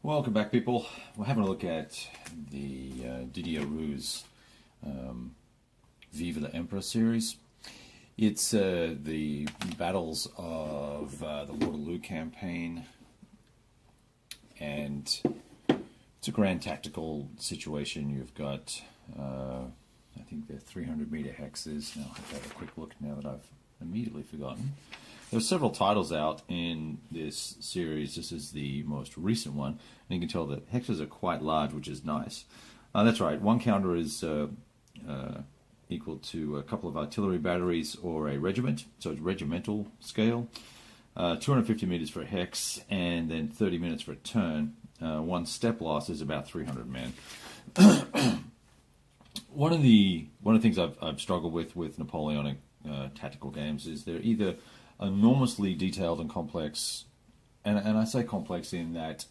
Welcome back, people. We're having a look at the Didier's Viva the Emperor series. It's the battles of the Waterloo campaign, and it's a grand tactical situation. You've got, I think they're 300-meter hexes. Now I'll have to have a quick look now that I've immediately forgotten. There are several titles out in this series. This is the most recent one, and you can tell that hexes are quite large, which is nice. That's right, one counter is equal to a couple of artillery batteries or a regiment, so it's regimental scale. 250 meters for a hex, and then 30 minutes for a turn. One step loss is about 300 men. One of the things I've struggled with Napoleonic tactical games is they're either enormously detailed and complex, and I say complex in that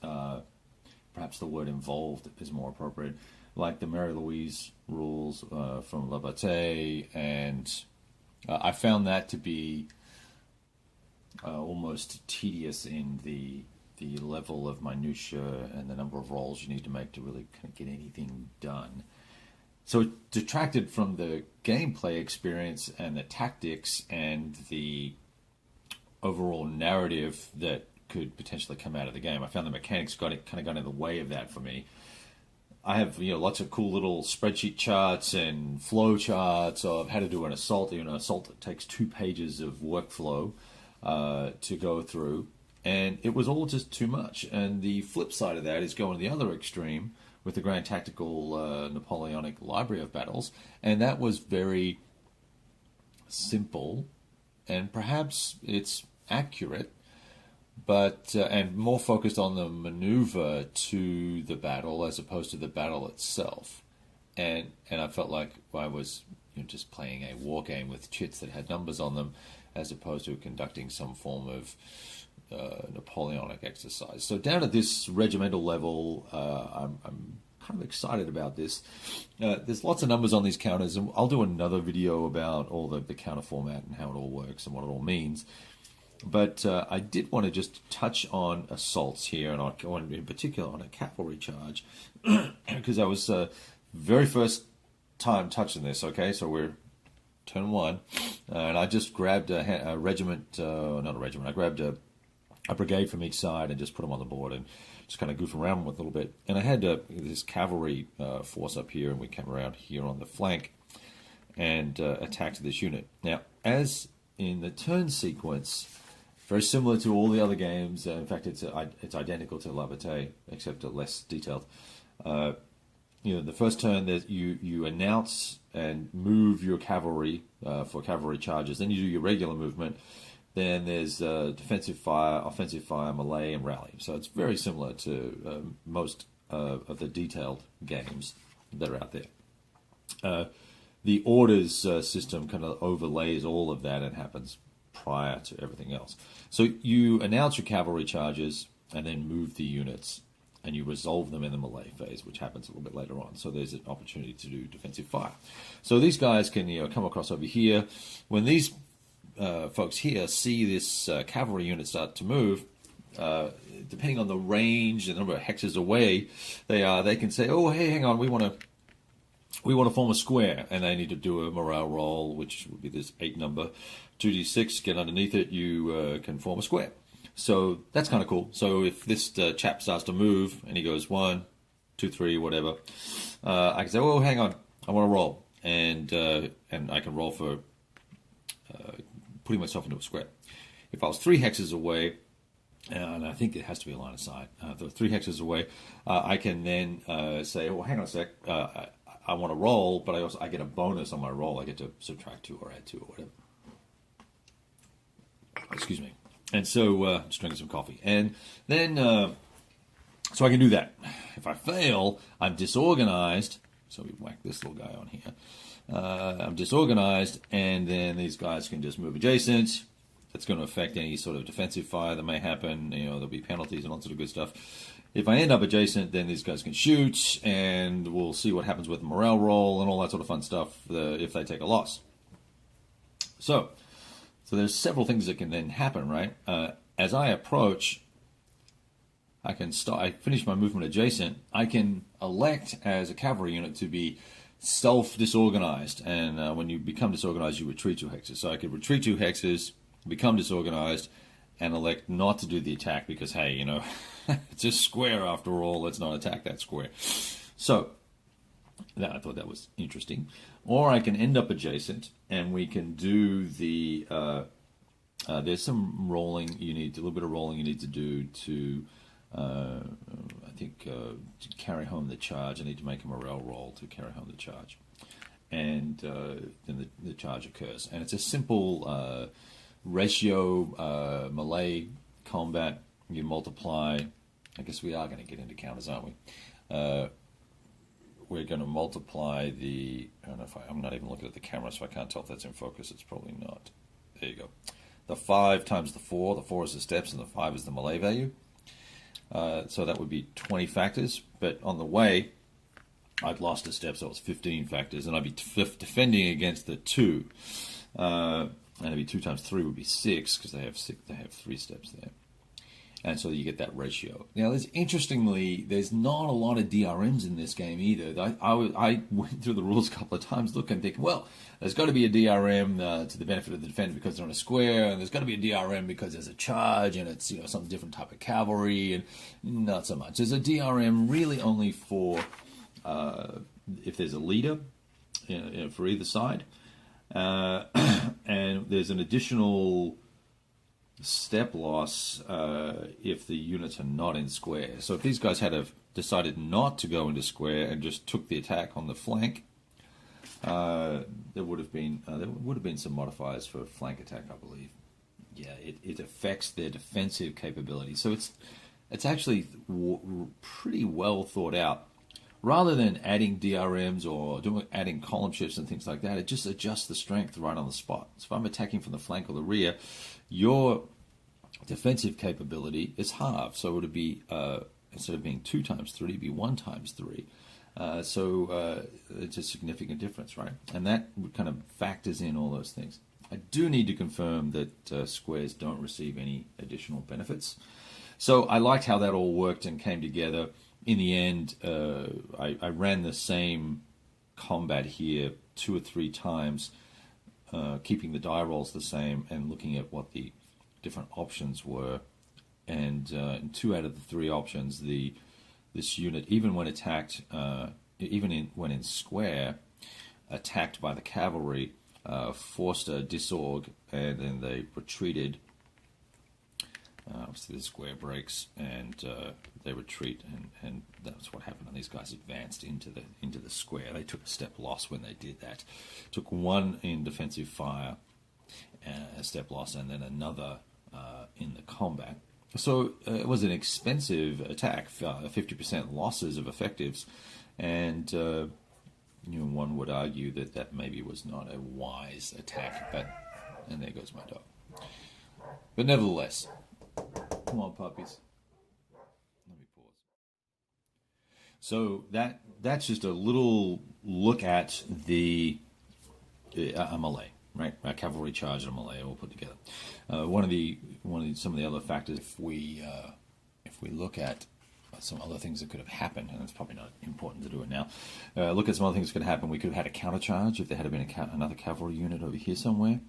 perhaps the word involved is more appropriate, like the Mary Louise rules from La Bataille, and I found that to be almost tedious in the level of minutiae and the number of rolls you need to make to really kind of get anything done. So it detracted from the gameplay experience and the tactics and the overall narrative that could potentially come out of the game. I found the mechanics got in the way of that for me. I have lots of cool little spreadsheet charts and flow charts of how to do an assault. An assault that takes 2 pages of workflow to go through, and it was all just too much. And the flip side of that is going to the other extreme with the Grand Tactical Napoleonic Library of Battles, and that was very simple, and perhaps it's accurate, but and more focused on the maneuver to the battle as opposed to the battle itself. And I felt like I was just playing a war game with chits that had numbers on them, as opposed to conducting some form of Napoleonic exercise. So down at this regimental level, I'm kind of excited about this. There's lots of numbers on these counters, and I'll do another video about all the counter format and how it all works and what it all means. But I did want to just touch on assaults here, and I'll go in particular on a cavalry charge, because I was very first time touching this. Okay, so we're turn 1, and I just grabbed a regiment, not a regiment, I grabbed a brigade from each side and just put them on the board and just kind of goof around with a little bit. And I had this cavalry force up here, and we came around here on the flank and attacked this unit. Now, as in the turn sequence, very similar to all the other games. In fact, it's identical to La Bataille, except less detailed. The first turn that you announce and move your cavalry for cavalry charges. Then you do your regular movement. Then there's defensive fire, offensive fire, melee, and rally. So it's very similar to most of the detailed games that are out there. The orders system kind of overlays all of that and happens prior to everything else. So you announce your cavalry charges and then move the units, and you resolve them in the melee phase, which happens a little bit later on. So there's an opportunity to do defensive fire. So these guys can come across over here. When these folks here see this cavalry unit start to move, depending on the range and the number of hexes away they can say, oh, hey, hang on, we want to form a square, and they need to do a morale roll, which would be this 8 number, 2d6, get underneath it, you can form a square. So that's kind of cool. So if this chap starts to move, and he goes 1, 2, 3, whatever, I can say, oh, hang on, I want to roll, and I can roll for putting myself into a square. If I was 3 hexes away, and I think it has to be a line of sight, if I was 3 hexes away, I can then say, oh, hang on a sec, I want to roll, but I get a bonus on my roll. I get to subtract 2 or add 2 or whatever. Excuse me. And so, just drinking some coffee. And then, so I can do that. If I fail, I'm disorganized. So we whack this little guy on here. I'm disorganized, and then these guys can just move adjacent. That's going to affect any sort of defensive fire that may happen. There'll be penalties and all sorts of good stuff. If I end up adjacent, then these guys can shoot, and we'll see what happens with the morale roll and all that sort of fun stuff if they take a loss. So there's several things that can then happen, right? As I approach, I can start. I finish my movement adjacent. I can elect as a cavalry unit to be self-disorganized, and when you become disorganized, you retreat 2 hexes. So I could retreat 2 hexes, become disorganized, and elect not to do the attack because, hey, it's a square after all. Let's not attack that square. So I thought that was interesting. Or I can end up adjacent, and we can do the. There's some rolling you need, a little bit of rolling you need to do to. I think to carry home the charge. I need to make a morale roll to carry home the charge, and then the charge occurs. And it's a simple ratio melee combat. You multiply. I guess we are going to get into counters, aren't we? We're going to multiply the. I don't know if I'm not even looking at the camera, so I can't tell if that's in focus. It's probably not. There you go. The 5 times the 4. The 4 is the steps, and the 5 is the melee value. So that would be 20 factors, but on the way, I'd lost a step, so it was 15 factors, and I'd be defending against the 2, and it'd be 2 times 3 would be 6 because they have 3 steps there, and so you get that ratio. Now, interestingly, there's not a lot of DRMs in this game either. I went through the rules a couple of times, looking and thinking, well, there's got to be a DRM to the benefit of the defender because they're on a square, and there's got to be a DRM because there's a charge and it's some different type of cavalry, and not so much. There's a DRM really only for if there's a leader for either side, and there's an additional step loss if the units are not in square. So if these guys had decided not to go into square and just took the attack on the flank, there would have been some modifiers for flank attack, I believe. Yeah, it affects their defensive capability. So it's actually pretty well thought out. Rather than adding DRMs or adding column shifts and things like that, it just adjusts the strength right on the spot. So if I'm attacking from the flank or the rear, your defensive capability is halved. So it would be, instead of being 2 times 3, it'd be 1 times 3. So it's a significant difference, right? And that kind of factors in all those things. I do need to confirm that squares don't receive any additional benefits. So I liked how that all worked and came together. In the end, I ran the same combat here 2 or 3 times, keeping the die rolls the same and looking at what the different options were. And in 2 out of the 3 options, this unit, even when attacked, when in square, attacked by the cavalry, forced a disorg, and then they retreated. Obviously, the square breaks, and they retreat, and that's what happened. And these guys advanced into the square. They took a step loss when they did that. Took 1 in defensive fire, a step loss, and then another in the combat. So it was an expensive attack, 50% losses of effectives, and one would argue that maybe was not a wise attack. And there goes my dog. But nevertheless. Come on, puppies. Let me pause. So that's just a little look at the melee, right? A cavalry charge and a melee all put together. Some of the other factors, if we look at some other things that could have happened, and it's probably not important to do it now. Look at some other things that could happen. We could have had a counter charge if there had been another cavalry unit over here somewhere.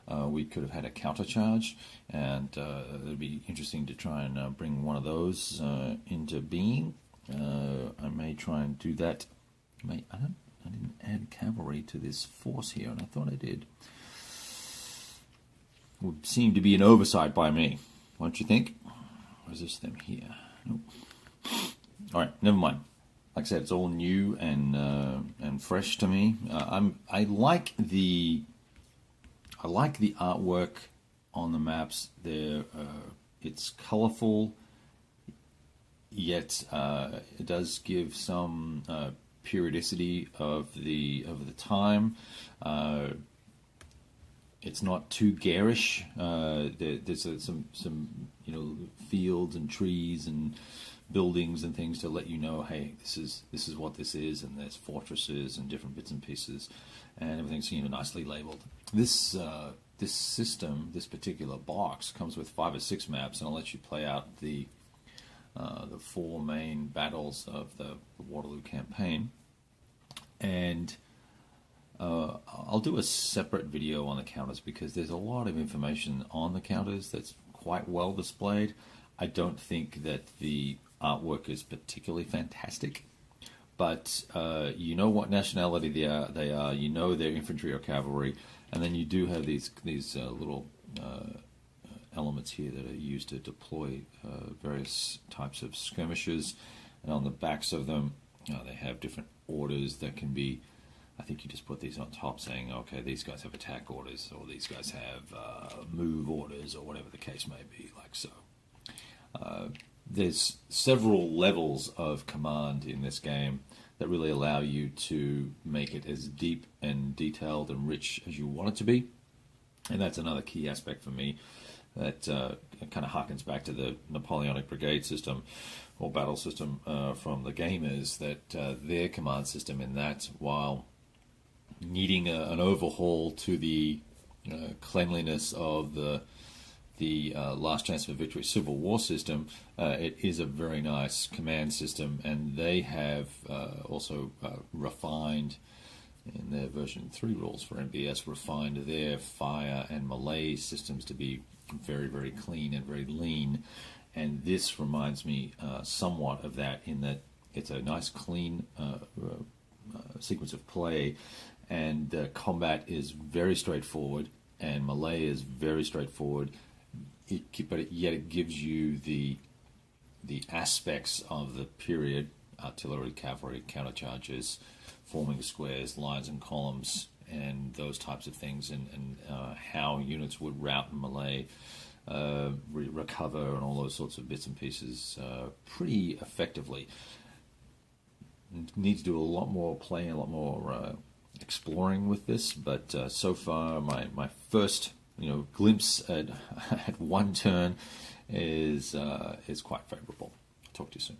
We could have had a counter charge, and it would be interesting to try and bring one of those into being. I may try and do that. I didn't add cavalry to this force here, and I thought I did. Would seem to be an oversight by me, don't you think? Or is this them here? Nope. All right, never mind. Like I said, it's all new and fresh to me. I like the artwork on the maps. It's colorful, yet it does give some periodicity of the time. It's not too garish. There's some fields and trees and buildings and things to let you know, hey, this is what this is, and there's fortresses and different bits and pieces, and everything's nicely labeled. This system, this particular box, comes with 5 or 6 maps, and I'll let you play out the the four main battles of the Waterloo campaign. And I'll do a separate video on the counters because there's a lot of information on the counters that's quite well displayed. I don't think that the artwork is particularly fantastic, but you know what nationality they are. You know they're infantry or cavalry, and then you do have these little elements here that are used to deploy various types of skirmishes, and on the backs of them they have different orders that can be. I think you just put these on top saying, okay, these guys have attack orders, or these guys have move orders, or whatever the case may be, like so. There's several levels of command in this game that really allow you to make it as deep and detailed and rich as you want it to be. And that's another key aspect for me that kind of harkens back to the Napoleonic Brigade system or battle system from the gamers, that their command system in that, while needing an overhaul to the cleanliness of the Last Chance for Victory Civil War system, it is a very nice command system, and they have also refined in their version 3 rules for NBS, refined their fire and melee systems to be very, very clean and very lean. And this reminds me somewhat of that, in that it's a nice, clean sequence of play, and combat is very straightforward, and melee is very straightforward. Yet it gives you the aspects of the period: artillery, cavalry, countercharges, forming squares, lines and columns, and those types of things, and how units would route in melee, recover, and all those sorts of bits and pieces pretty effectively. Need to do a lot more playing, a lot more exploring with this, but so far my first glimpse at one turn is quite favorable. Talk to you soon.